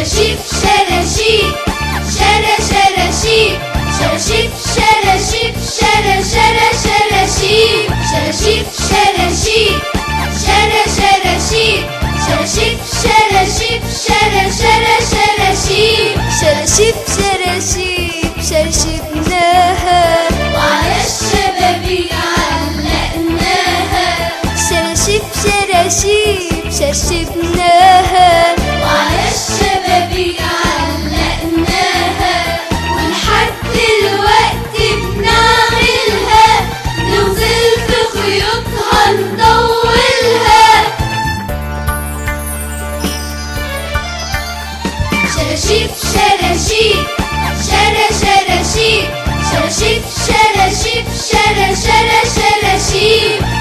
شراشيب شراشيب شراشيب شراشيب شراشيب شراشيب شراشيب شراشيب شراشيب شراشيب شراشيب شراشيب شراشيب شراشيب شرشبناها وعلى الشبابيك علقناها شراشيب شراشيب شرشبناها وعلى الشبابيك علقناها ولحد دلوقتي بنعملها نوصل في خيوطها نطولها شراشيب شراشيب شراشيب شراشيب شراشيب شراشيب